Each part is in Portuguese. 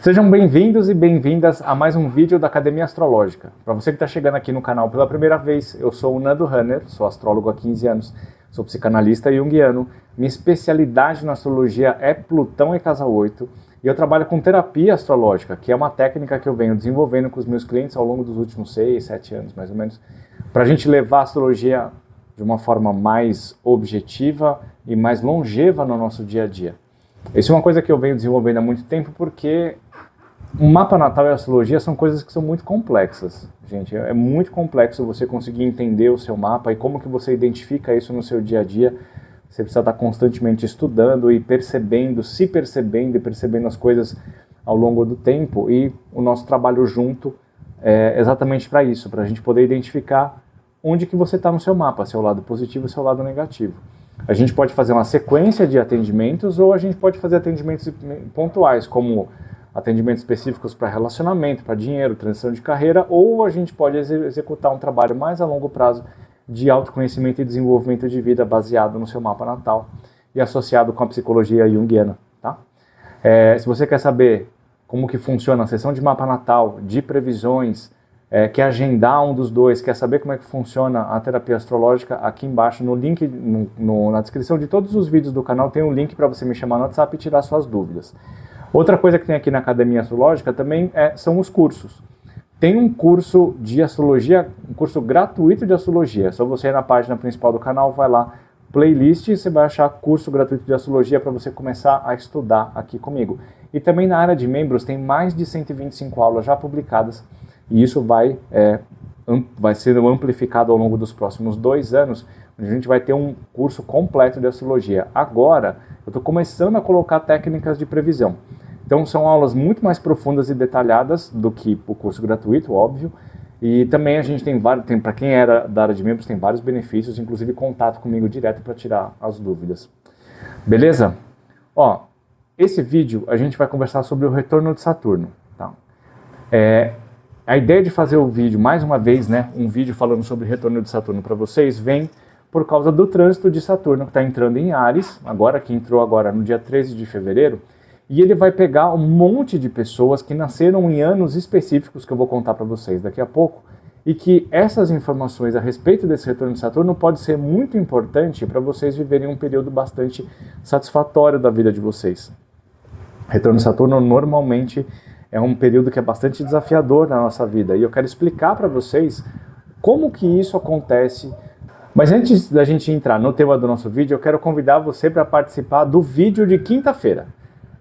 Sejam bem-vindos e bem-vindas a mais um vídeo da Academia Astrológica. Para você que está chegando aqui no canal pela primeira vez, eu sou o Nando Hanner, sou astrólogo há 15 anos, sou psicanalista junguiano, minha especialidade na astrologia é Plutão e Casa 8, e eu trabalho com terapia astrológica, que é uma técnica que eu venho desenvolvendo com os meus clientes ao longo dos últimos 6, 7 anos, mais ou menos, para a gente levar a astrologia de uma forma mais objetiva e mais longeva no nosso dia a dia. Isso é uma coisa que eu venho desenvolvendo há muito tempo porque o mapa natal e a astrologia são coisas que são muito complexas, gente. É muito complexo você conseguir entender o seu mapa e como que você identifica isso no seu dia a dia. Você precisa estar constantemente estudando e percebendo, se percebendo e percebendo as coisas ao longo do tempo. E o nosso trabalho junto é exatamente para isso, para a gente poder identificar onde que você está no seu mapa, seu lado positivo e seu lado negativo. A gente pode fazer uma sequência de atendimentos ou a gente pode fazer atendimentos pontuais, como atendimentos específicos para relacionamento, para dinheiro, transição de carreira, ou a gente pode executar um trabalho mais a longo prazo de autoconhecimento e desenvolvimento de vida baseado no seu mapa natal e associado com a psicologia junguiana, tá? Se você quer saber como que funciona a sessão de mapa natal, de previsões, quer agendar um dos dois, quer saber como é que funciona a terapia astrológica, aqui embaixo no link, na descrição de todos os vídeos do canal tem um link para você me chamar no WhatsApp e tirar suas dúvidas. Outra coisa que tem aqui na Academia Astrológica também são os cursos. Tem um curso de astrologia, um curso gratuito de astrologia. É só você ir na página principal do canal, vai lá, playlist, e você vai achar curso gratuito de astrologia para você começar a estudar aqui comigo. E também na área de membros tem mais de 125 aulas já publicadas, e isso vai ser amplificado ao longo dos próximos 2 anos, onde a gente vai ter um curso completo de astrologia. Agora, eu estou começando a colocar técnicas de previsão. Então, são aulas muito mais profundas e detalhadas do que o curso gratuito, óbvio. E também a gente tem para quem era da área de membros, tem vários benefícios, inclusive contato comigo direto para tirar as dúvidas. Beleza? Ó, esse vídeo a gente vai conversar sobre o retorno de Saturno, tá? A ideia de fazer o vídeo, mais uma vez, né, um vídeo falando sobre o retorno de Saturno para vocês, vem por causa do trânsito de Saturno, que está entrando em Áries, que entrou agora no dia 13 de fevereiro, e ele vai pegar um monte de pessoas que nasceram em anos específicos, que eu vou contar para vocês daqui a pouco, e que essas informações a respeito desse retorno de Saturno pode ser muito importante para vocês viverem um período bastante satisfatório da vida de vocês. Retorno de Saturno normalmente é um período que é bastante desafiador na nossa vida, e eu quero explicar para vocês como que isso acontece. Mas antes da gente entrar no tema do nosso vídeo, eu quero convidar você para participar do vídeo de quinta-feira.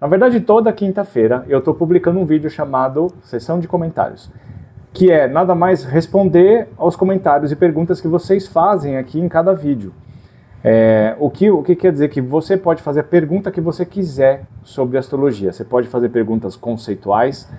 Na verdade, toda quinta-feira eu estou publicando um vídeo chamado Sessão de Comentários, que é nada mais responder aos comentários e perguntas que vocês fazem aqui em cada vídeo. O que quer dizer que você pode fazer a pergunta que você quiser sobre astrologia. Você pode fazer perguntas conceituais,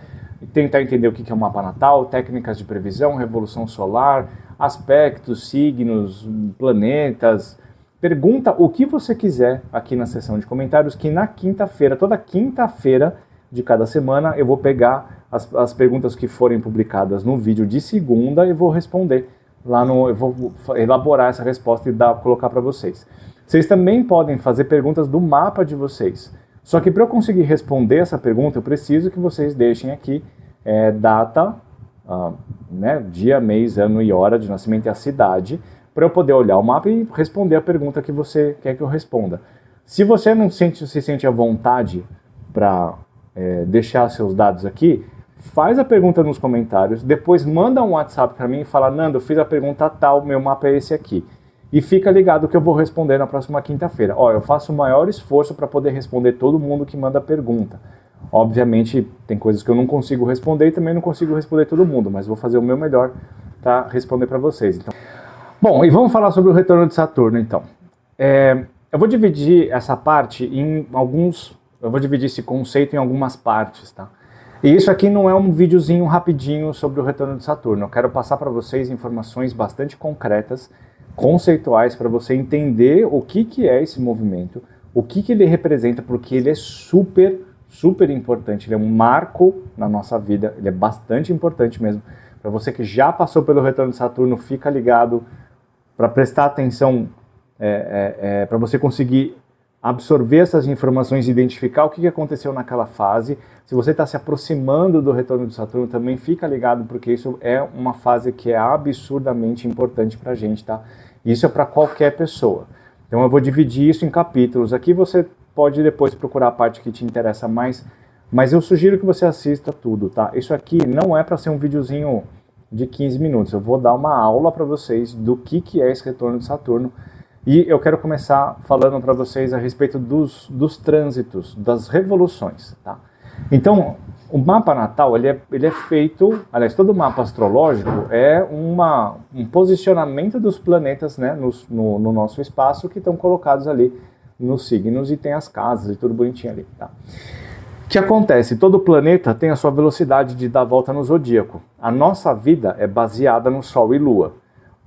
tentar entender o que é um mapa natal, técnicas de previsão, revolução solar, aspectos, signos, planetas. Pergunta o que você quiser aqui na seção de comentários, que na quinta-feira, toda quinta-feira de cada semana, eu vou pegar as perguntas que forem publicadas no vídeo de segunda e vou responder. Eu vou elaborar essa resposta e colocar para vocês. Vocês também podem fazer perguntas do mapa de vocês. Só que para eu conseguir responder essa pergunta, eu preciso que vocês deixem aqui data, dia, mês, ano e hora de nascimento e a cidade, para eu poder olhar o mapa e responder a pergunta que você quer que eu responda. Se você não se sente à vontade para deixar seus dados aqui, faz a pergunta nos comentários, depois manda um WhatsApp para mim e fala: Nando, eu fiz a pergunta tal, meu mapa é esse aqui. E fica ligado que eu vou responder na próxima quinta-feira. Eu faço o maior esforço para poder responder todo mundo que manda pergunta. Obviamente, tem coisas que eu não consigo responder e também não consigo responder todo mundo, mas vou fazer o meu melhor para responder para vocês. Então, bom, e vamos falar sobre o retorno de Saturno, então. Eu vou dividir essa parte eu vou dividir esse conceito em algumas partes, tá? E isso aqui não é um videozinho rapidinho sobre o retorno de Saturno. Eu quero passar para vocês informações bastante concretas, conceituais, para você entender o que é esse movimento, o que ele representa, porque ele é super, super importante. Ele é um marco na nossa vida, ele é bastante importante mesmo. Para você que já passou pelo retorno de Saturno, fica ligado para prestar atenção, para você conseguir absorver essas informações e identificar o que aconteceu naquela fase. Se você está se aproximando do retorno de Saturno, também fica ligado, porque isso é uma fase que é absurdamente importante para a gente, tá? Isso é para qualquer pessoa. Então eu vou dividir isso em capítulos. Aqui você pode depois procurar a parte que te interessa mais, mas eu sugiro que você assista tudo, tá? Isso aqui não é para ser um videozinho de 15 minutos. Eu vou dar uma aula para vocês do que é esse retorno de Saturno. E eu quero começar falando para vocês a respeito dos trânsitos, das revoluções, tá? Então, o mapa natal, ele é feito, aliás, todo mapa astrológico é um posicionamento dos planetas, né, no nosso espaço, que estão colocados ali nos signos, e tem as casas e tudo bonitinho ali, tá? O que acontece? Todo planeta tem a sua velocidade de dar volta no zodíaco. A nossa vida é baseada no Sol e Lua.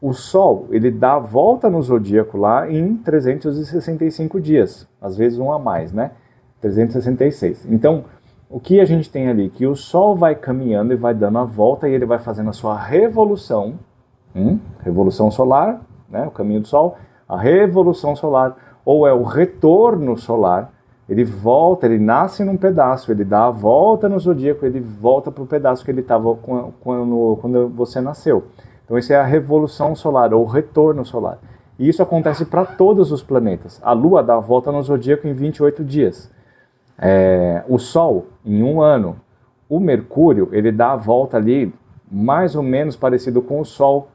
O Sol, ele dá a volta no zodíaco lá em 365 dias, às vezes um a mais, né? 366. Então, o que a gente tem ali? Que o Sol vai caminhando e vai dando a volta, e ele vai fazendo a sua revolução, revolução solar, né? O caminho do Sol, a revolução solar, ou é o retorno solar. Ele volta, ele nasce num pedaço, ele dá a volta no zodíaco, ele volta para o pedaço que ele estava quando você nasceu. Então, isso é a revolução solar, ou retorno solar. E isso acontece para todos os planetas. A Lua dá a volta no zodíaco em 28 dias. O Sol, em 1 ano. O Mercúrio, ele dá a volta ali, mais ou menos parecido com o Sol.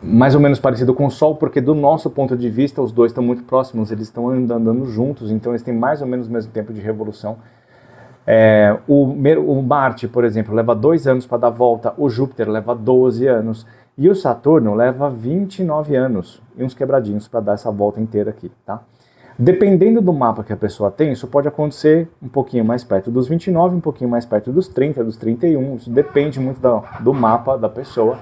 Mais ou menos parecido com o Sol, porque do nosso ponto de vista, os dois estão muito próximos, eles estão andando juntos, então eles têm mais ou menos o mesmo tempo de revolução. O Marte, por exemplo, leva 2 anos para dar volta, o Júpiter leva 12 anos, e o Saturno leva 29 anos, e uns quebradinhos para dar essa volta inteira aqui, tá? Dependendo do mapa que a pessoa tem, isso pode acontecer um pouquinho mais perto dos 29, um pouquinho mais perto dos 30, dos 31, isso depende muito do mapa da pessoa,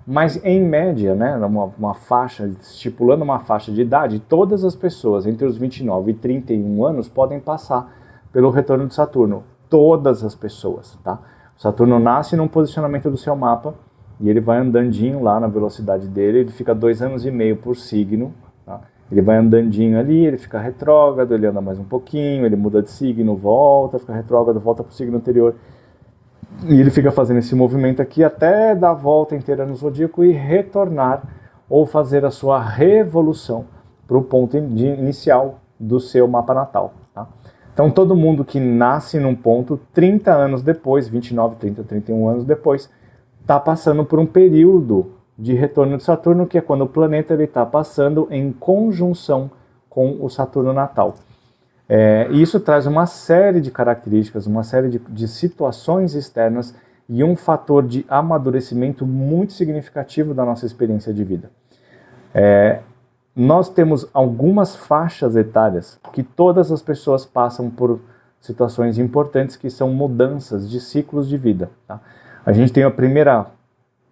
mas em média, né, uma faixa, estipulando uma faixa de idade, todas as pessoas entre os 29 e 31 anos podem passar pelo retorno de Saturno. Todas as pessoas, tá? O Saturno nasce num posicionamento do seu mapa e ele vai andandinho lá na velocidade dele, ele fica 2 anos e meio por signo, tá? Ele vai andandinho ali, ele fica retrógrado, ele anda mais um pouquinho, ele muda de signo, volta, fica retrógrado, volta para o signo anterior. E ele fica fazendo esse movimento aqui até dar a volta inteira no zodíaco e retornar, ou fazer a sua revolução para o ponto inicial do seu mapa natal, tá? Então, todo mundo que nasce num ponto, 30 anos depois, 29, 30, 31 anos depois, está passando por um período de retorno de Saturno, que é quando o planeta está passando em conjunção com o Saturno natal. E isso traz uma série de características, uma série de situações externas e um fator de amadurecimento muito significativo da nossa experiência de vida. Nós temos algumas faixas etárias que todas as pessoas passam por situações importantes, que são mudanças de ciclos de vida, tá? A gente tem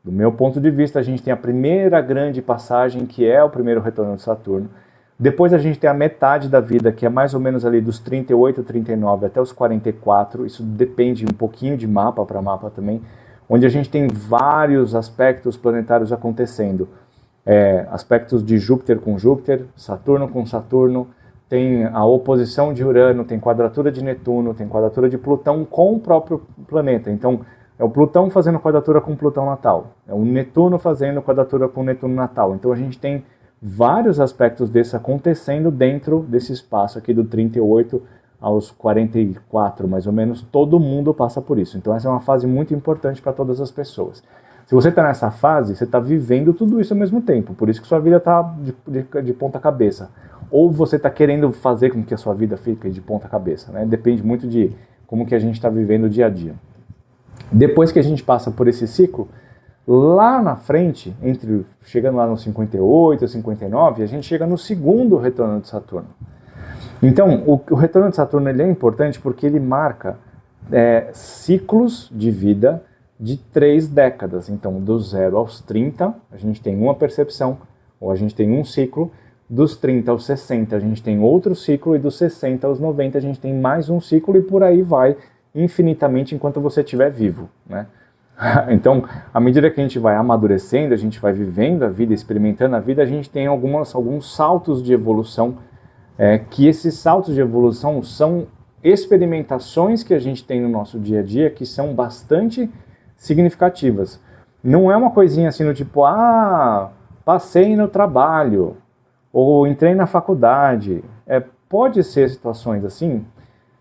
do meu ponto de vista, a gente tem a primeira grande passagem, que é o primeiro retorno de Saturno. Depois a gente tem a metade da vida, que é mais ou menos ali dos 38, 39 até os 44, isso depende um pouquinho de mapa para mapa também, onde a gente tem vários aspectos planetários acontecendo. Aspectos de Júpiter com Júpiter, Saturno com Saturno, tem a oposição de Urano, tem quadratura de Netuno, tem quadratura de Plutão com o próprio planeta. Então, é o Plutão fazendo quadratura com Plutão natal, é o Netuno fazendo quadratura com Netuno natal. Então, a gente tem vários aspectos desses acontecendo dentro desse espaço aqui do 38 aos 44, mais ou menos. Todo mundo passa por isso. Então, essa é uma fase muito importante para todas as pessoas. Se você está nessa fase, você está vivendo tudo isso ao mesmo tempo, por isso que sua vida está de ponta cabeça. Ou você está querendo fazer com que a sua vida fique de ponta cabeça, né? Depende muito de como que a gente está vivendo o dia a dia. Depois que a gente passa por esse ciclo, lá na frente, chegando lá no 58, 59, a gente chega no segundo retorno de Saturno. Então, o retorno de Saturno ele é importante porque ele marca ciclos de vida de 3 décadas. Então, do 0 aos 30, a gente tem uma percepção, ou a gente tem um ciclo. Dos 30 aos 60, a gente tem outro ciclo. E dos 60 aos 90, a gente tem mais um ciclo. E por aí vai infinitamente enquanto você estiver vivo, né? Então, à medida que a gente vai amadurecendo, a gente vai vivendo a vida, experimentando a vida, a gente tem alguns saltos de evolução, que esses saltos de evolução são experimentações que a gente tem no nosso dia a dia que são bastante significativas. Não é uma coisinha assim do tipo, passei no trabalho, ou entrei na faculdade. Pode ser situações assim,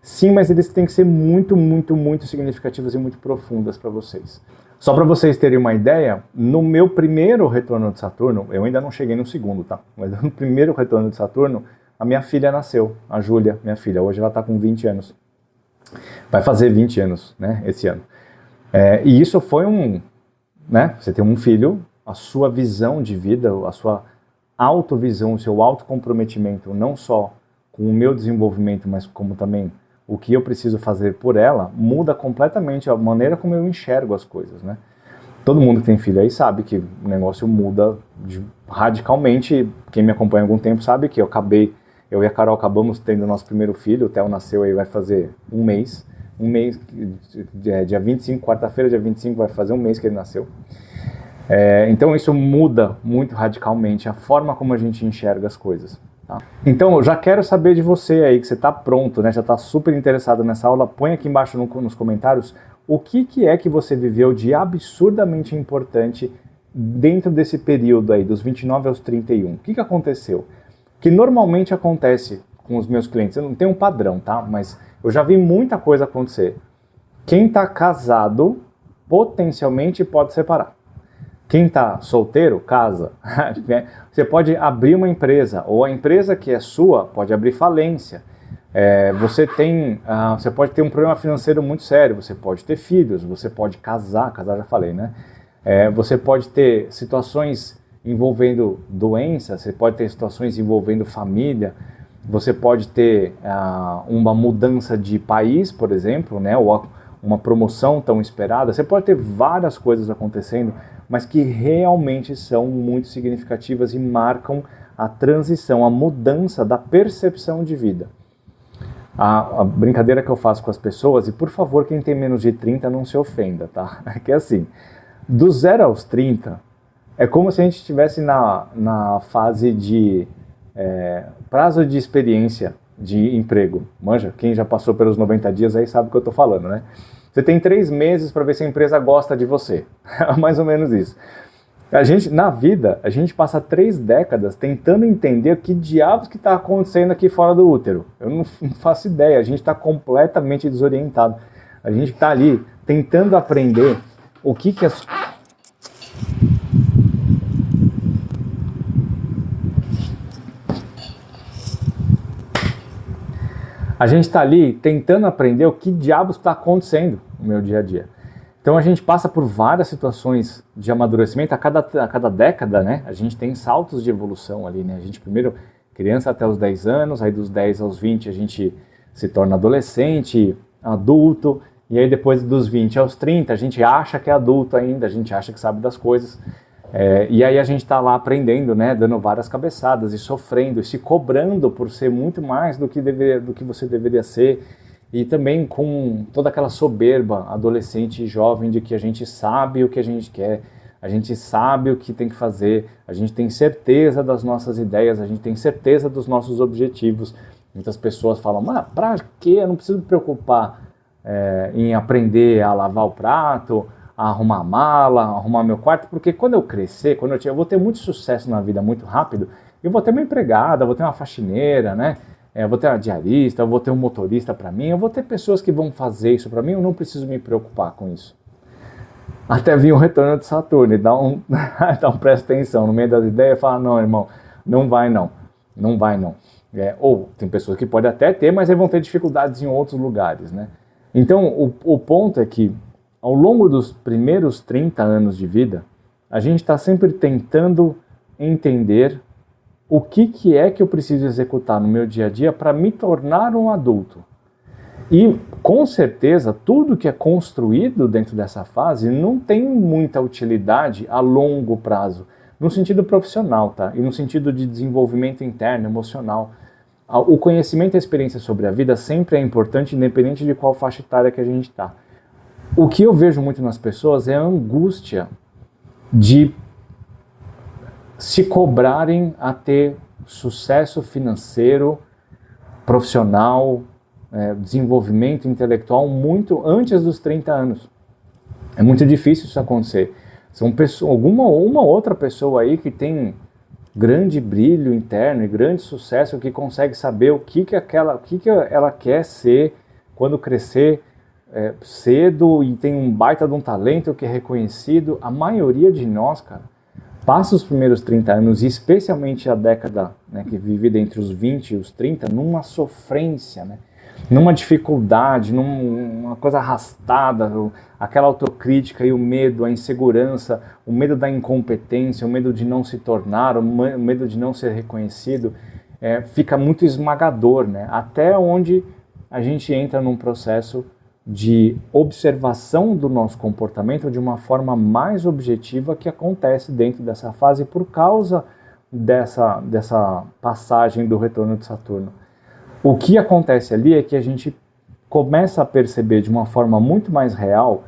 sim, mas eles têm que ser muito, muito, muito significativas e muito profundas para vocês. Só para vocês terem uma ideia, no meu primeiro retorno de Saturno, eu ainda não cheguei no segundo, tá? Mas no primeiro retorno de Saturno, a minha filha nasceu, a Júlia, minha filha. Hoje ela está com 20 anos. Vai fazer 20 anos, né, esse ano. E isso foi né, você tem um filho, a sua visão de vida, a sua autovisão, o seu autocomprometimento, não só com o meu desenvolvimento, mas como também o que eu preciso fazer por ela, muda completamente a maneira como eu enxergo as coisas, né? Todo mundo que tem filho aí sabe que o negócio muda radicalmente. Quem me acompanha há algum tempo sabe que eu e a Carol acabamos tendo nosso primeiro filho, o Theo nasceu aí, vai fazer um mês, dia 25, quarta-feira, dia 25, vai fazer um mês que ele nasceu. Então isso muda muito radicalmente a forma como a gente enxerga as coisas. Tá? Então eu já quero saber de você aí, que você está pronto, né? Já está super interessado nessa aula, põe aqui embaixo nos comentários o que é que você viveu de absurdamente importante dentro desse período aí, dos 29 aos 31. O que aconteceu? Que normalmente acontece com os meus clientes, eu não tenho um padrão, tá? Mas eu já vi muita coisa acontecer. Quem está casado, potencialmente pode separar. Quem está solteiro, casa. Você pode abrir uma empresa, ou a empresa que é sua pode abrir falência. Você pode ter um problema financeiro muito sério, você pode ter filhos, você pode casar já falei, né? Você pode ter situações envolvendo doença, você pode ter situações envolvendo família, você pode ter uma mudança de país, por exemplo, né? Ou uma promoção tão esperada. Você pode ter várias coisas acontecendo, mas que realmente são muito significativas e marcam a transição, a mudança da percepção de vida. A brincadeira que eu faço com as pessoas, e por favor, quem tem menos de 30 não se ofenda, tá? É que assim, do 0 aos 30, é como se a gente estivesse na fase de prazo de experiência de emprego. Manja, quem já passou pelos 90 dias aí sabe o que eu estou falando, né? Você tem 3 meses para ver se a empresa gosta de você. Mais ou menos isso. Na vida, a gente passa 3 décadas tentando entender o que diabos que está acontecendo aqui fora do útero. Eu não faço ideia, a gente está completamente desorientado. A gente está ali tentando aprender o que é... A gente está ali tentando aprender o que diabos está acontecendo no meu dia a dia. Então a gente passa por várias situações de amadurecimento a cada década, né? A gente tem saltos de evolução ali, né? A gente primeiro criança até os 10 anos, aí dos 10 aos 20 a gente se torna adolescente, adulto, e aí depois dos 20 aos 30 a gente acha que é adulto ainda, a gente acha que sabe das coisas. E aí a gente está lá aprendendo, né, dando várias cabeçadas e sofrendo e se cobrando por ser muito mais do que você deveria ser, e também com toda aquela soberba adolescente e jovem de que a gente sabe o que a gente quer, a gente sabe o que tem que fazer, a gente tem certeza das nossas ideias, a gente tem certeza dos nossos objetivos. Muitas pessoas falam, mas pra quê? Eu não preciso me preocupar em aprender a lavar o prato, a arrumar a mala, arrumar meu quarto, porque quando eu crescer, eu vou ter muito sucesso na vida muito rápido, eu vou ter uma empregada, eu vou ter uma faxineira, né? Eu vou ter uma diarista, eu vou ter um motorista para mim, eu vou ter pessoas que vão fazer isso para mim, eu não preciso me preocupar com isso. Até vir um retorno de Saturno, então presta atenção, no meio das ideias, fala, não, irmão, não vai não. Ou tem pessoas que podem até ter, mas aí vão ter dificuldades em outros lugares, né? Então, o ponto é que, ao longo dos primeiros 30 anos de vida, a gente está sempre tentando entender o que é que eu preciso executar no meu dia a dia para me tornar um adulto. E, com certeza, tudo que é construído dentro dessa fase não tem muita utilidade a longo prazo, no sentido profissional, tá? E no sentido de desenvolvimento interno, emocional. O conhecimento e a experiência sobre a vida sempre é importante, independente de qual faixa etária que a gente está. O que eu vejo muito nas pessoas é a angústia de se cobrarem a ter sucesso financeiro, profissional, desenvolvimento intelectual muito antes dos 30 anos. É muito difícil isso acontecer. São uma outra pessoa aí que tem grande brilho interno e grande sucesso, que consegue saber o que ela quer ser quando crescer cedo e tem um baita de um talento que é reconhecido. A maioria de nós, cara, passa os primeiros 30 anos, e especialmente a década, né, que vive entre os 20 e os 30, numa sofrência, né? Numa dificuldade, numa coisa arrastada, aquela autocrítica e o medo, a insegurança, o medo da incompetência, o medo de não se tornar, o medo de não ser reconhecido, fica muito esmagador, né? Até onde a gente entra num processo de observação do nosso comportamento de uma forma mais objetiva, que acontece dentro dessa fase por causa dessa passagem do retorno de Saturno. O que acontece ali é que a gente começa a perceber de uma forma muito mais real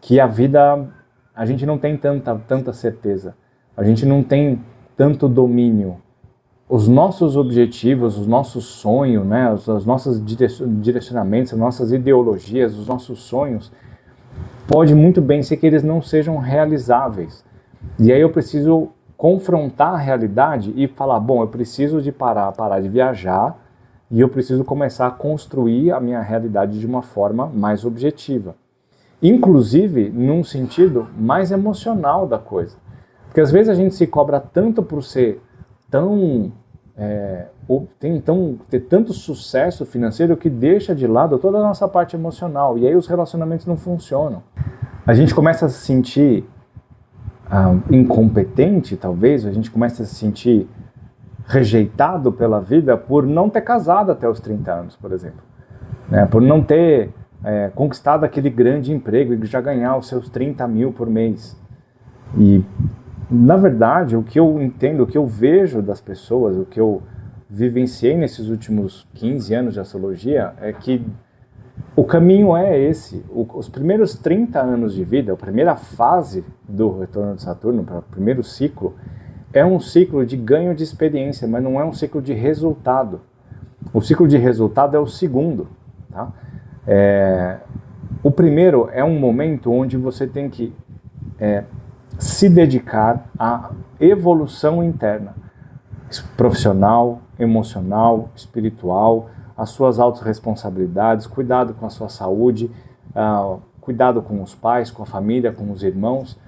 que a vida, a gente não tem tanta certeza, a gente não tem tanto domínio. Os nossos objetivos, os nossos sonhos, né, os nossos direcionamentos, as nossas ideologias, os nossos sonhos, pode muito bem ser que eles não sejam realizáveis. E aí eu preciso confrontar a realidade e falar, bom, eu preciso de parar de viajar, e eu preciso começar a construir a minha realidade de uma forma mais objetiva. Inclusive, num sentido mais emocional da coisa. Porque às vezes a gente se cobra tanto por ser ter tanto sucesso financeiro que deixa de lado toda a nossa parte emocional. E aí os relacionamentos não funcionam. A gente começa a se sentir incompetente, talvez. A gente começa a se sentir rejeitado pela vida por não ter casado até os 30 anos, por exemplo, né? Por não ter conquistado aquele grande emprego e já ganhar os seus 30 mil por mês. E, na verdade, o que eu entendo, o que eu vejo das pessoas, o que eu vivenciei nesses últimos 15 anos de astrologia, é que o caminho é esse. Os primeiros 30 anos de vida, a primeira fase do retorno de Saturno, para o primeiro ciclo, é um ciclo de ganho de experiência, mas não é um ciclo de resultado. O ciclo de resultado é o segundo. Tá? O primeiro é um momento onde você tem que se dedicar à evolução interna, profissional, emocional, espiritual, as suas autorresponsabilidades, cuidado com a sua saúde, cuidado com os pais, com a família, com os irmãos,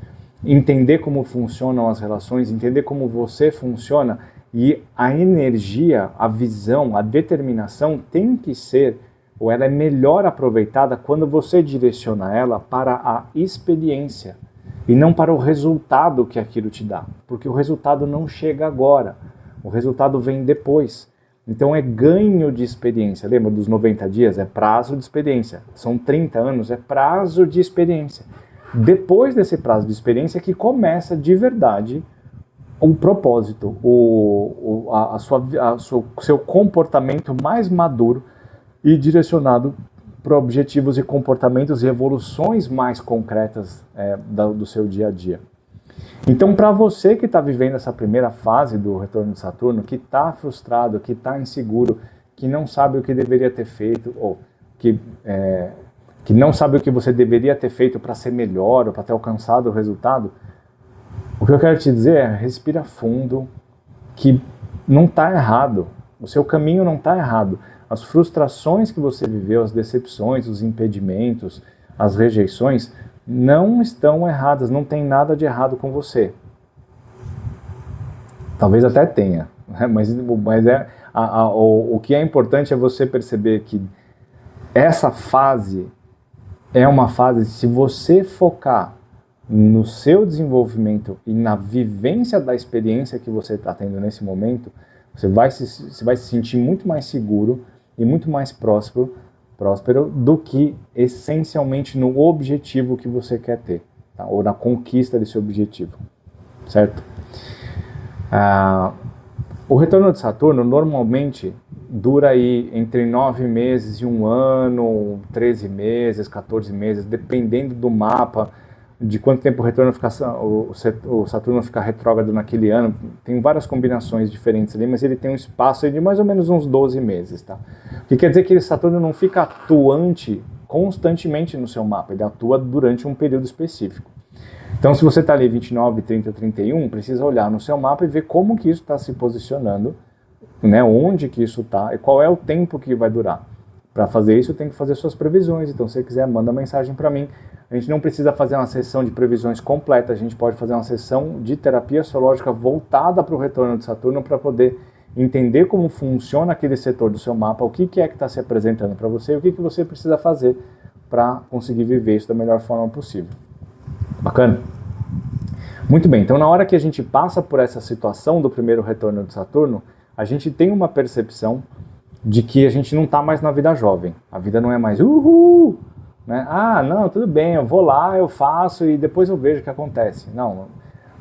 entender como funcionam as relações, entender como você funciona, e a energia, a visão, a determinação tem que ser, ou ela é melhor aproveitada quando você direciona ela para a experiência e não para o resultado que aquilo te dá, porque o resultado não chega agora, o resultado vem depois. Então é ganho de experiência. Lembra dos 90 dias? É prazo de experiência. São 30 anos, é prazo de experiência. Depois desse prazo de experiência que começa de verdade o propósito, o seu comportamento mais maduro e direcionado para objetivos e comportamentos e evoluções mais concretas do seu dia a dia. Então, para você que está vivendo essa primeira fase do retorno de Saturno, que está frustrado, que está inseguro, que não sabe o que deveria ter feito, ou que não sabe o que você deveria ter feito para ser melhor ou para ter alcançado o resultado, o que eu quero te dizer é, respira fundo, que não está errado, o seu caminho não está errado. As frustrações que você viveu, as decepções, os impedimentos, as rejeições, não estão erradas, não tem nada de errado com você. Talvez até tenha, né? mas o que é importante é você perceber que essa fase é uma fase, se você focar no seu desenvolvimento e na vivência da experiência que você está tendo nesse momento, você vai se sentir muito mais seguro e muito mais próspero do que essencialmente no objetivo que você quer ter, tá? Ou na conquista desse objetivo, certo? O retorno de Saturno normalmente dura aí entre 9 meses e 1 ano, 13 meses, 14 meses, dependendo do mapa, de quanto tempo o Saturno ficar retrógrado naquele ano. Tem várias combinações diferentes ali, mas ele tem um espaço de mais ou menos uns 12 meses, tá? O que quer dizer que esse Saturno não fica atuante constantemente no seu mapa, ele atua durante um período específico. Então, se você está ali 29, 30, 31, precisa olhar no seu mapa e ver como que isso está se posicionando, né? Onde que isso está e qual é o tempo que vai durar. Para fazer isso, tem que fazer suas previsões. Então, se você quiser, manda mensagem para mim. A gente não precisa fazer uma sessão de previsões completa, a gente pode fazer uma sessão de terapia astrológica voltada para o retorno de Saturno para poder entender como funciona aquele setor do seu mapa, o que é que está se apresentando para você e o que você precisa fazer para conseguir viver isso da melhor forma possível. Bacana? Muito bem, então na hora que a gente passa por essa situação do primeiro retorno de Saturno, a gente tem uma percepção de que a gente não está mais na vida jovem. A vida não é mais uhul, né? Ah, não, tudo bem, eu vou lá, eu faço e depois eu vejo o que acontece. Não,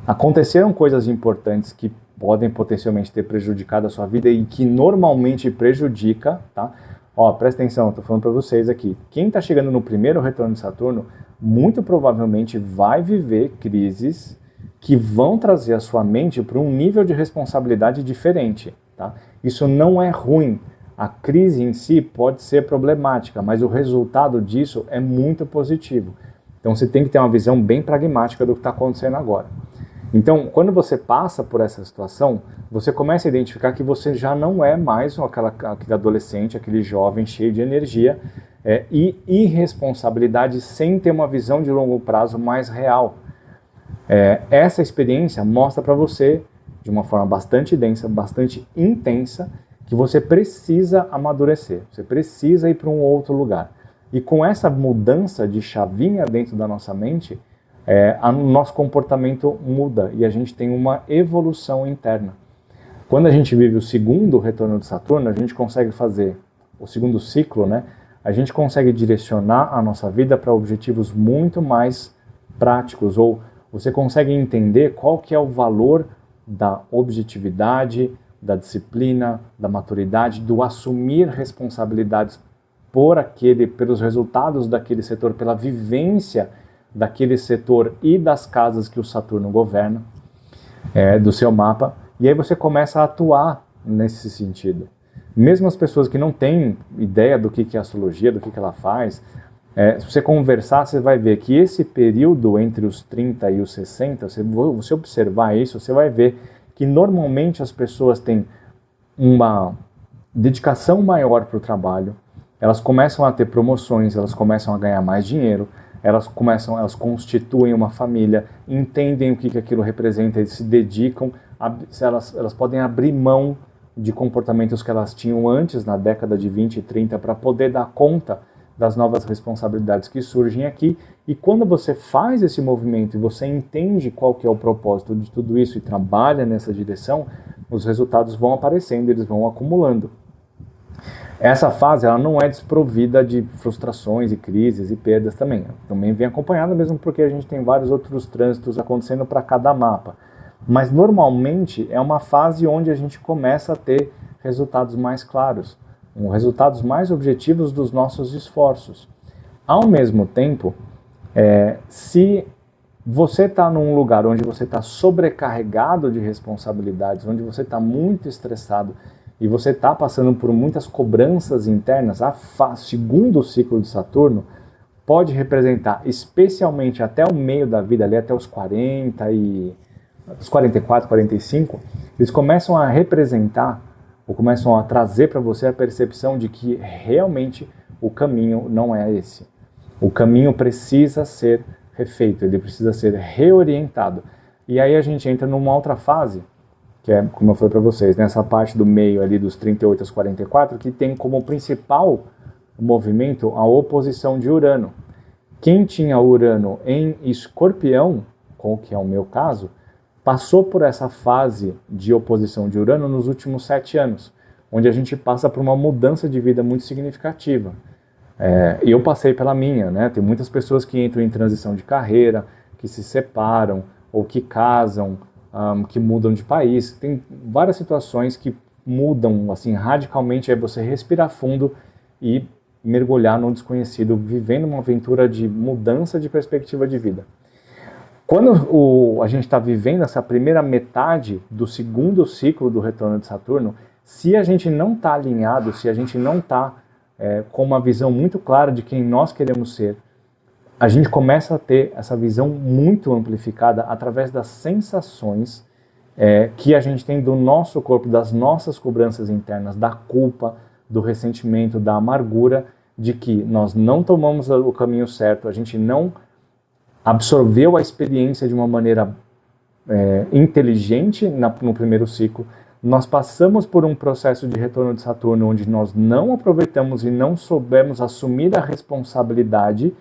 aconteceram coisas importantes que podem potencialmente ter prejudicado a sua vida e que normalmente prejudica, tá? Ó, presta atenção, estou falando para vocês aqui. Quem está chegando no primeiro retorno de Saturno, muito provavelmente vai viver crises que vão trazer a sua mente para um nível de responsabilidade diferente, tá? Isso não é ruim. A crise em si pode ser problemática, mas o resultado disso é muito positivo. Então você tem que ter uma visão bem pragmática do que está acontecendo agora. Então, quando você passa por essa situação, você começa a identificar que você já não é mais aquele adolescente, aquele jovem cheio de energia e irresponsabilidade sem ter uma visão de longo prazo mais real. Essa experiência mostra para você, de uma forma bastante densa, bastante intensa, que você precisa amadurecer, você precisa ir para um outro lugar. E com essa mudança de chavinha dentro da nossa mente, o nosso comportamento muda e a gente tem uma evolução interna. Quando a gente vive o segundo retorno de Saturno, a gente consegue fazer o segundo ciclo, né? A gente consegue direcionar a nossa vida para objetivos muito mais práticos, ou você consegue entender qual que é o valor da objetividade, da disciplina, da maturidade, do assumir responsabilidades pelos resultados daquele setor, pela vivência daquele setor e das casas que o Saturno governa, do seu mapa, e aí você começa a atuar nesse sentido. Mesmo as pessoas que não têm ideia do que é astrologia, do que ela faz, se você conversar, você vai ver que esse período entre os 30 e os 60, se você observar isso, você vai ver que normalmente as pessoas têm uma dedicação maior para o trabalho, elas começam a ter promoções, elas começam a ganhar mais dinheiro, elas constituem uma família, entendem o que aquilo representa, eles se dedicam, elas podem abrir mão de comportamentos que elas tinham antes, na década de 20 e 30, para poder dar conta das novas responsabilidades que surgem aqui. E quando você faz esse movimento e você entende qual que é o propósito de tudo isso e trabalha nessa direção, os resultados vão aparecendo, eles vão acumulando. Essa fase ela não é desprovida de frustrações e crises e perdas também. Também vem acompanhada, mesmo porque a gente tem vários outros trânsitos acontecendo para cada mapa. Mas normalmente é uma fase onde a gente começa a ter resultados mais claros, resultados mais objetivos dos nossos esforços. Ao mesmo tempo, se você está num lugar onde você está sobrecarregado de responsabilidades, onde você está muito estressado e você está passando por muitas cobranças internas, segundo o ciclo de Saturno pode representar, especialmente até o meio da vida, ali até os 40 e os 44, 45, eles começam a representar ou começam a trazer para você a percepção de que realmente o caminho não é esse. O caminho precisa ser refeito, ele precisa ser reorientado. E aí a gente entra numa outra fase, que é, como eu falei para vocês, nessa parte do meio ali dos 38 aos 44, que tem como principal movimento a oposição de Urano. Quem tinha Urano em Escorpião, que é o meu caso, passou por essa fase de oposição de Urano nos últimos 7 anos, onde a gente passa por uma mudança de vida muito significativa. Eu passei pela minha, né? Tem muitas pessoas que entram em transição de carreira, que se separam, ou que casam, que mudam de país. Tem várias situações que mudam assim radicalmente é você respirar fundo e mergulhar no desconhecido, vivendo uma aventura de mudança de perspectiva de vida. Quando a gente está vivendo essa primeira metade do segundo ciclo do retorno de Saturno, se a gente não está alinhado, se a gente não está com uma visão muito clara de quem nós queremos ser, a gente começa a ter essa visão muito amplificada através das sensações que a gente tem do nosso corpo, das nossas cobranças internas, da culpa, do ressentimento, da amargura, de que nós não tomamos o caminho certo, a gente não absorveu a experiência de uma maneira inteligente no primeiro ciclo. Nós passamos por um processo de retorno de Saturno onde nós não aproveitamos e não soubemos assumir a responsabilidade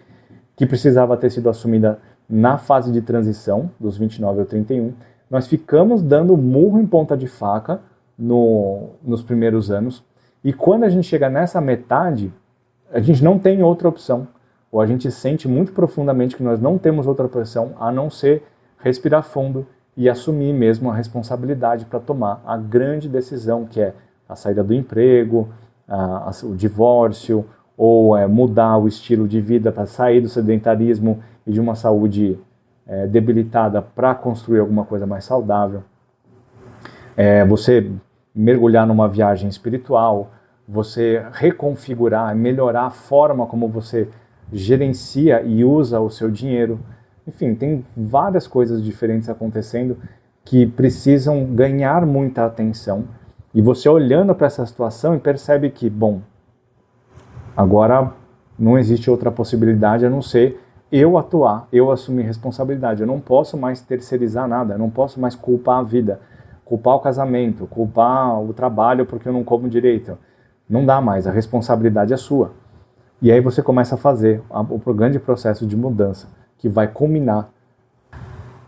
que precisava ter sido assumida na fase de transição, dos 29 ao 31. Nós ficamos dando murro em ponta de faca nos primeiros anos, e quando a gente chega nessa metade, a gente não tem outra opção, ou a gente sente muito profundamente que nós não temos outra opção a não ser respirar fundo e assumir mesmo a responsabilidade para tomar a grande decisão, que é a saída do emprego, o divórcio, ou mudar o estilo de vida para sair do sedentarismo e de uma saúde debilitada para construir alguma coisa mais saudável. Você mergulhar numa viagem espiritual, você reconfigurar, melhorar a forma como você gerencia e usa o seu dinheiro. Enfim, tem várias coisas diferentes acontecendo que precisam ganhar muita atenção. E você olhando para essa situação e percebe que, bom, agora não existe outra possibilidade a não ser eu atuar, eu assumir responsabilidade. Eu não posso mais terceirizar nada, eu não posso mais culpar a vida, culpar o casamento, culpar o trabalho porque eu não como direito. Não dá mais, a responsabilidade é sua. E aí você começa a fazer o grande processo de mudança, que vai culminar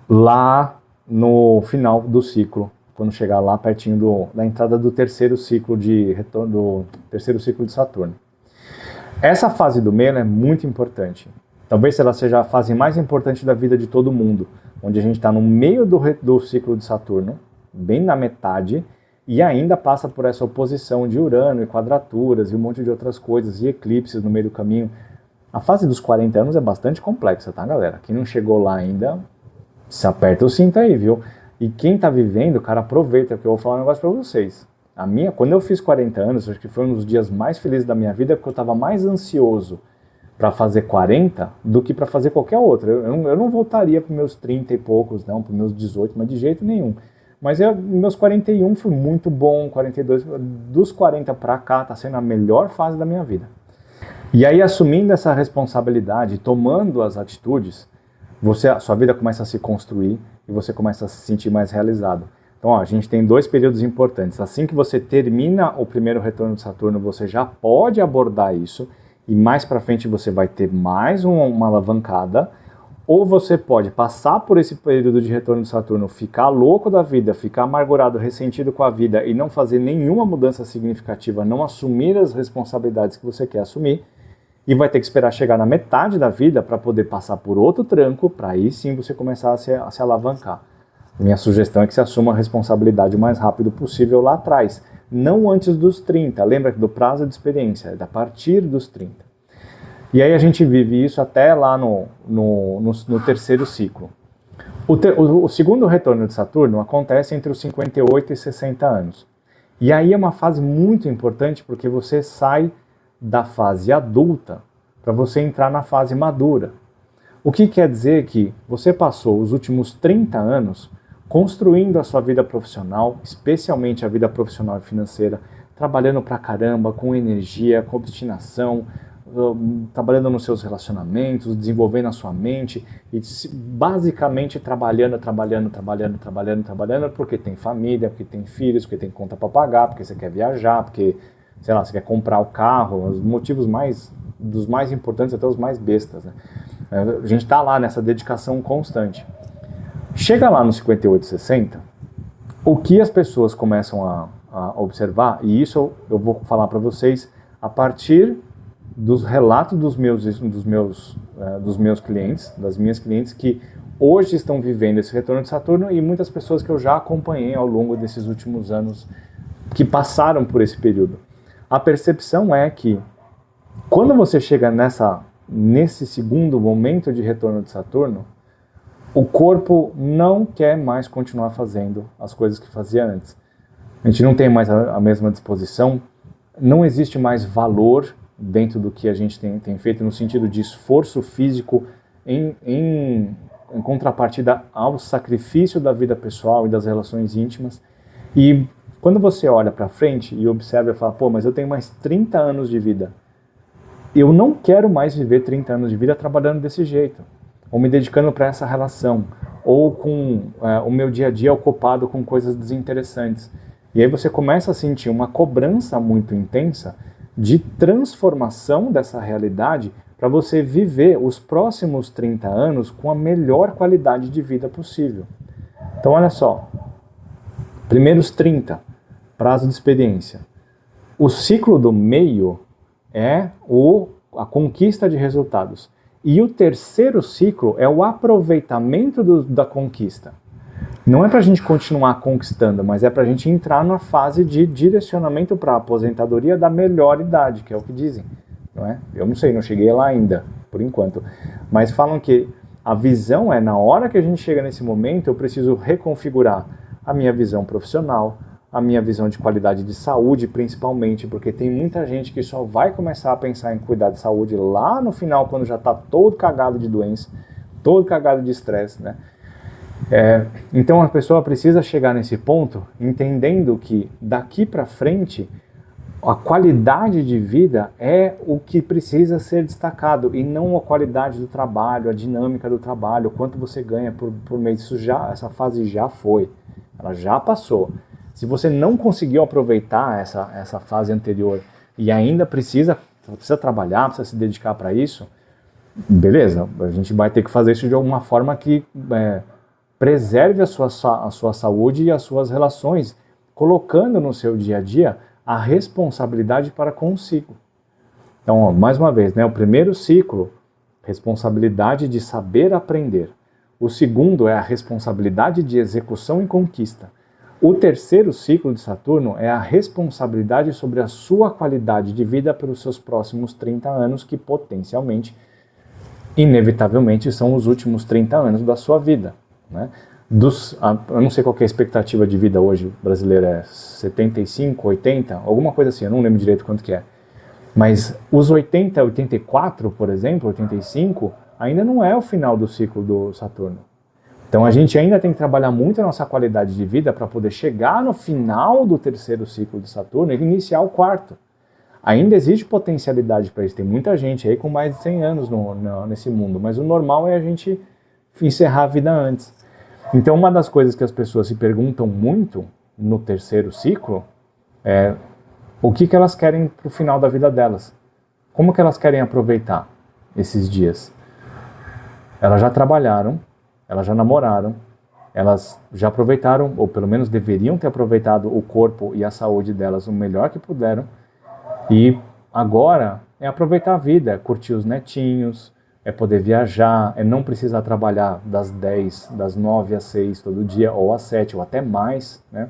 lá no final do ciclo, quando chegar lá pertinho da entrada do terceiro ciclo de retorno, do terceiro ciclo de Saturno. Essa fase do meio é muito importante. Talvez ela seja a fase mais importante da vida de todo mundo, onde a gente está no meio do ciclo de Saturno, bem na metade, e ainda passa por essa oposição de Urano e quadraturas e um monte de outras coisas, e eclipses no meio do caminho. A fase dos 40 anos é bastante complexa, tá, galera? Quem não chegou lá ainda, se aperta o cinto aí, viu? E quem tá vivendo, cara, aproveita, porque eu vou falar um negócio pra vocês. Quando eu fiz 40 anos, acho que foi um dos dias mais felizes da minha vida, porque eu tava mais ansioso para fazer 40 do que para fazer qualquer outro. Eu não voltaria para meus 30 e poucos, não, para meus 18, mas de jeito nenhum. Mas meus 41 foi muito bom, 42, dos 40 para cá tá sendo a melhor fase da minha vida. E aí, assumindo essa responsabilidade, tomando as atitudes, a sua vida começa a se construir e você começa a se sentir mais realizado. Então, a gente tem dois períodos importantes. Assim que você termina o primeiro retorno de Saturno, você já pode abordar isso, e mais para frente você vai ter mais uma alavancada, ou você pode passar por esse período de retorno de Saturno, ficar louco da vida, ficar amargurado, ressentido com a vida e não fazer nenhuma mudança significativa, não assumir as responsabilidades que você quer assumir, e vai ter que esperar chegar na metade da vida para poder passar por outro tranco, para aí sim você começar a se alavancar. Minha sugestão é que você assuma a responsabilidade o mais rápido possível lá atrás, não antes dos 30. Lembra do prazo de experiência, é a partir dos 30. E aí a gente vive isso até lá no terceiro ciclo. O segundo retorno de Saturno acontece entre os 58 e 60 anos. E aí é uma fase muito importante porque você sai da fase adulta para você entrar na fase madura. O que quer dizer que você passou os últimos 30 anos construindo a sua vida profissional, especialmente a vida profissional e financeira, trabalhando pra caramba, com energia, com obstinação, trabalhando nos seus relacionamentos, desenvolvendo a sua mente e basicamente trabalhando, porque tem família, porque tem filhos, porque tem conta para pagar, porque você quer viajar, porque, sei lá, você quer comprar o carro, os motivos dos mais importantes até os mais bestas, né? A gente está lá nessa dedicação constante. Chega lá nos 58, 60, o que as pessoas começam a observar, e isso eu vou falar para vocês a partir dos relatos dos meus clientes, das minhas clientes, que hoje estão vivendo esse retorno de Saturno, e muitas pessoas que eu já acompanhei ao longo desses últimos anos, que passaram por esse período. A percepção é que quando você chega nesse segundo momento de retorno de Saturno, o corpo não quer mais continuar fazendo as coisas que fazia antes. A gente não tem mais a mesma disposição, não existe mais valor dentro do que a gente tem feito no sentido de esforço físico em contrapartida ao sacrifício da vida pessoal e das relações íntimas. E quando você olha para frente e observa e fala, pô, mas eu tenho mais 30 anos de vida. Eu não quero mais viver 30 anos de vida trabalhando desse jeito, ou me dedicando para essa relação, ou com o meu dia a dia ocupado com coisas desinteressantes. E aí você começa a sentir uma cobrança muito intensa de transformação dessa realidade para você viver os próximos 30 anos com a melhor qualidade de vida possível. Então olha só, primeiros 30, prazo de experiência. O ciclo do meio é a conquista de resultados. E o terceiro ciclo é o aproveitamento da conquista. Não é para a gente continuar conquistando, mas é para a gente entrar na fase de direcionamento para a aposentadoria da melhor idade, que é o que dizem. Não é? Eu não sei, não cheguei lá ainda, por enquanto. Mas falam que a visão é, na hora que a gente chega nesse momento, eu preciso reconfigurar a minha visão profissional, a minha visão de qualidade de saúde, principalmente, porque tem muita gente que só vai começar a pensar em cuidar de saúde lá no final, quando já está todo cagado de doença, todo cagado de estresse, né? Então a pessoa precisa chegar nesse ponto entendendo que daqui para frente a qualidade de vida é o que precisa ser destacado e não a qualidade do trabalho, a dinâmica do trabalho, o quanto você ganha por mês. Essa fase já foi, ela já passou. Se você não conseguiu aproveitar essa fase anterior e ainda precisa trabalhar, precisa se dedicar para isso, beleza, a gente vai ter que fazer isso de alguma forma que preserve a sua saúde e as suas relações, colocando no seu dia a dia a responsabilidade para consigo. Então, ó, mais uma vez, né, o primeiro ciclo, responsabilidade de saber aprender. O segundo é a responsabilidade de execução e conquista. O terceiro ciclo de Saturno é a responsabilidade sobre a sua qualidade de vida pelos seus próximos 30 anos, que potencialmente, inevitavelmente, são os últimos 30 anos da sua vida. Né? Eu não sei qual que é a expectativa de vida hoje brasileira, é 75, 80, alguma coisa assim, eu não lembro direito quanto que é. Mas os 80, 84, por exemplo, 85, ainda não é o final do ciclo do Saturno. Então a gente ainda tem que trabalhar muito a nossa qualidade de vida para poder chegar no final do terceiro ciclo de Saturno e iniciar o quarto. Ainda existe potencialidade para isso, tem muita gente aí com mais de 100 anos nesse mundo, mas o normal é a gente encerrar a vida antes. Então uma das coisas que as pessoas se perguntam muito no terceiro ciclo é o que elas querem para o final da vida delas. Como que elas querem aproveitar esses dias? Elas já trabalharam, elas já namoraram, elas já aproveitaram, ou pelo menos deveriam ter aproveitado o corpo e a saúde delas o melhor que puderam, e agora é aproveitar a vida, é curtir os netinhos, é poder viajar, é não precisar trabalhar das 9 às 6 todo dia, ou às 7, ou até mais, né?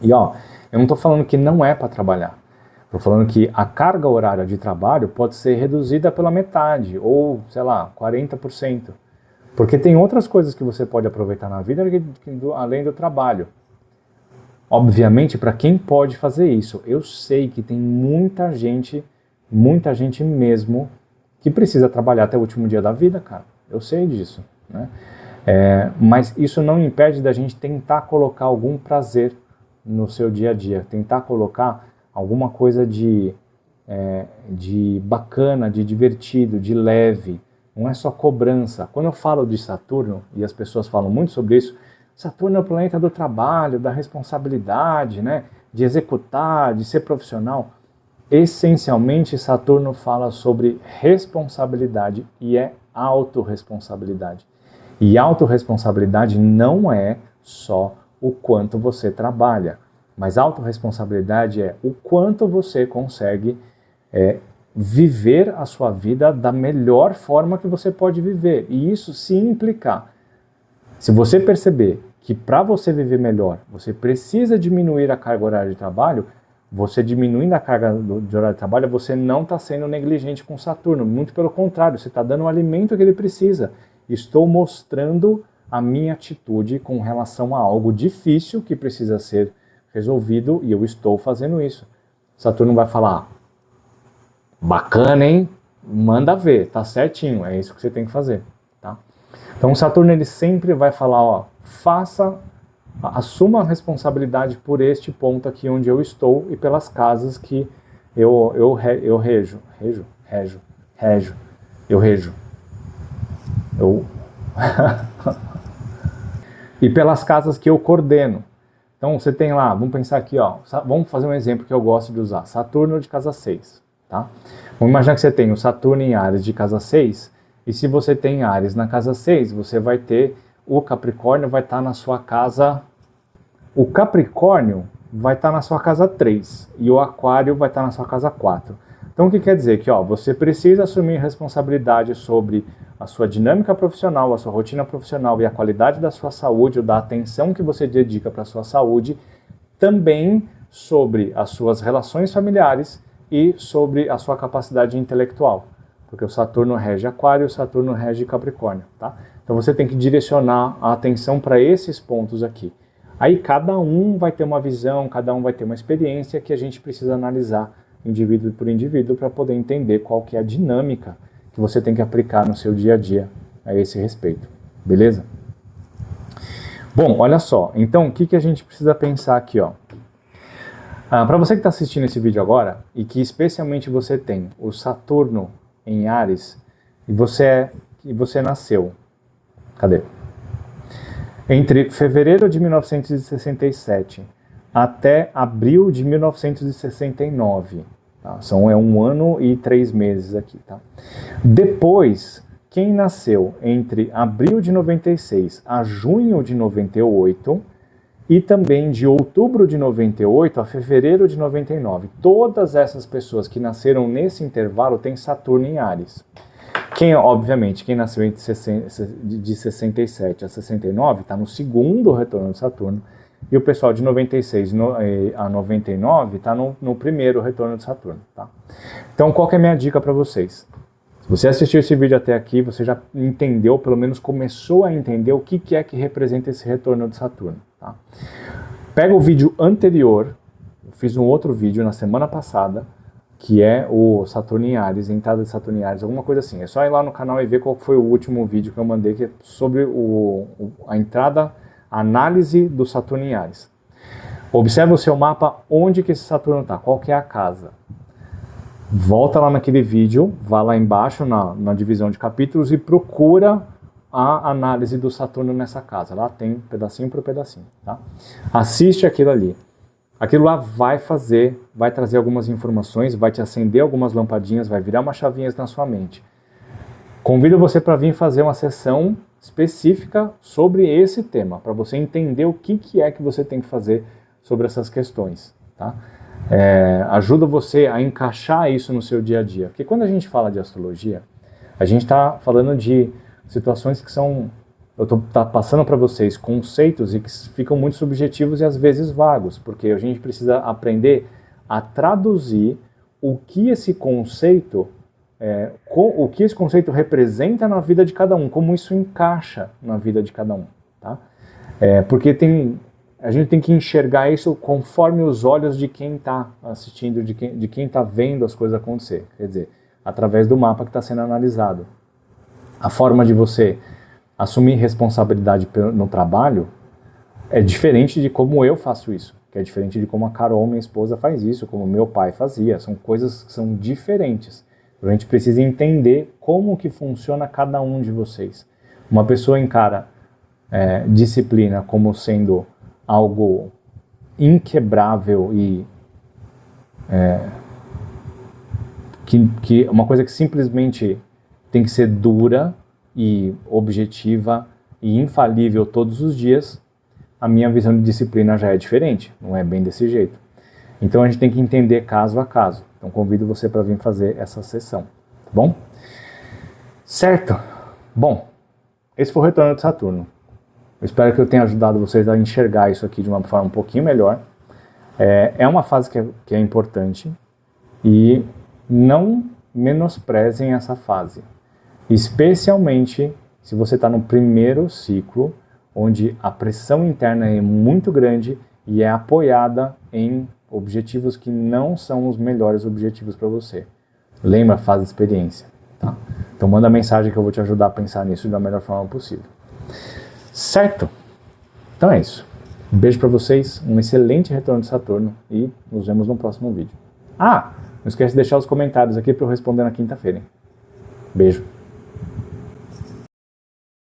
E ó, eu não estou falando que não é para trabalhar, estou falando que a carga horária de trabalho pode ser reduzida pela metade, ou, sei lá, 40%. Porque tem outras coisas que você pode aproveitar na vida além do trabalho. Obviamente, para quem pode fazer isso, eu sei que tem muita gente mesmo, que precisa trabalhar até o último dia da vida, cara. Eu sei disso, né? Mas isso não impede da gente tentar colocar algum prazer no seu dia a dia, tentar colocar alguma coisa de bacana, de divertido, de leve. Não é só cobrança. Quando eu falo de Saturno, e as pessoas falam muito sobre isso, Saturno é o planeta do trabalho, da responsabilidade, né? De executar, de ser profissional. Essencialmente, Saturno fala sobre responsabilidade e é autorresponsabilidade. E autorresponsabilidade não é só o quanto você trabalha, mas autorresponsabilidade é o quanto você consegue viver a sua vida da melhor forma que você pode viver. E isso se implicar. Se você perceber que para você viver melhor, você precisa diminuir a carga horária de trabalho, você diminuindo a carga de horário de trabalho, você não está sendo negligente com Saturno. Muito pelo contrário, você está dando o alimento que ele precisa. Estou mostrando a minha atitude com relação a algo difícil que precisa ser resolvido e eu estou fazendo isso. Saturno vai falar, bacana, hein? Manda ver, tá certinho, é isso que você tem que fazer. Tá? Então Saturno ele sempre vai falar, ó, assuma a responsabilidade por este ponto aqui onde eu estou e pelas casas que eu rejo. E pelas casas que eu coordeno. Então você tem lá, vamos pensar aqui, ó, vamos fazer um exemplo que eu gosto de usar, Saturno de casa 6, tá? Vamos imaginar que você tem o Saturno em Áries de casa 6, e se você tem Áries na casa 6, você vai ter o Capricórnio vai estar na sua casa, o Capricórnio vai estar na sua casa 3 e o Aquário vai estar na sua casa 4. Então o que quer dizer? Que ó, você precisa assumir responsabilidade sobre a sua dinâmica profissional, a sua rotina profissional e a qualidade da sua saúde ou da atenção que você dedica para a sua saúde, também sobre as suas relações familiares e sobre a sua capacidade intelectual. Porque o Saturno rege Aquário e o Saturno rege Capricórnio, tá? Então você tem que direcionar a atenção para esses pontos aqui. Aí cada um vai ter uma visão, cada um vai ter uma experiência que a gente precisa analisar indivíduo por indivíduo para poder entender qual que é a dinâmica que você tem que aplicar no seu dia a dia a esse respeito. Beleza? Bom, olha só. Então, o que a gente precisa pensar aqui, ó? Para você que está assistindo esse vídeo agora e que especialmente você tem o Saturno em Áries e você nasceu. Cadê? Entre fevereiro de 1967 até abril de 1969. Tá? É 1 ano e 3 meses aqui. Tá? Depois, quem nasceu entre abril de 96 a junho de 98 e também de outubro de 98 a fevereiro de 99. Todas essas pessoas que nasceram nesse intervalo têm Saturno em Áries. Obviamente, quem nasceu de 67 a 69 está no segundo retorno de Saturno, e o pessoal de 96 a 99 está no primeiro retorno de Saturno. Tá? Então, qual que é a minha dica para vocês? Se você assistiu esse vídeo até aqui, você já entendeu, pelo menos começou a entender o que é que representa esse retorno de Saturno. Tá? Pega o vídeo anterior, eu fiz um outro vídeo na semana passada, que é o Saturno em Áries, entrada de Saturno em Áries, alguma coisa assim. É só ir lá no canal e ver qual foi o último vídeo que eu mandei, que é sobre a entrada, a análise do Saturno em Áries. Observe o seu mapa, onde que esse Saturno está, qual que é a casa. Volta lá naquele vídeo, vá lá embaixo na divisão de capítulos e procura a análise do Saturno nessa casa. Lá tem pedacinho por pedacinho. Tá? Assiste aquilo ali. Aquilo lá vai trazer algumas informações, vai te acender algumas lampadinhas, vai virar umas chavinhas na sua mente. Convido você para vir fazer uma sessão específica sobre esse tema, para você entender o que é que você tem que fazer sobre essas questões. Tá? Ajuda você a encaixar isso no seu dia a dia. Porque quando a gente fala de astrologia, a gente está falando de situações que são... Eu estou passando para vocês conceitos e que ficam muito subjetivos e às vezes vagos, porque a gente precisa aprender a traduzir o que esse conceito representa na vida de cada um, como isso encaixa na vida de cada um. Tá? Porque a gente tem que enxergar isso conforme os olhos de quem está assistindo, de quem está vendo as coisas acontecer. Quer dizer, através do mapa que está sendo analisado. A forma de você assumir responsabilidade no trabalho é diferente de como eu faço isso, que é diferente de como a Carol, minha esposa, faz isso, como meu pai fazia. São coisas que são diferentes. A gente precisa entender como que funciona cada um de vocês. Uma pessoa encara disciplina como sendo algo inquebrável e uma coisa que simplesmente tem que ser dura e objetiva e infalível todos os dias. A minha visão de disciplina já é diferente, não é bem desse jeito. Então a gente tem que entender caso a caso. Então convido você para vir fazer essa sessão, tá bom? Certo? Bom, esse foi o retorno de Saturno. Eu espero que eu tenha ajudado vocês a enxergar isso aqui de uma forma um pouquinho melhor. É uma fase que é importante e não menosprezem essa fase. Especialmente se você está no primeiro ciclo, onde a pressão interna é muito grande e é apoiada em objetivos que não são os melhores objetivos para você. Lembra a fase de experiência. Tá? Então manda mensagem que eu vou te ajudar a pensar nisso da melhor forma possível. Certo? Então é isso. Um beijo para vocês, um excelente retorno de Saturno e nos vemos no próximo vídeo. Não esquece de deixar os comentários aqui para eu responder na quinta-feira. Beijo.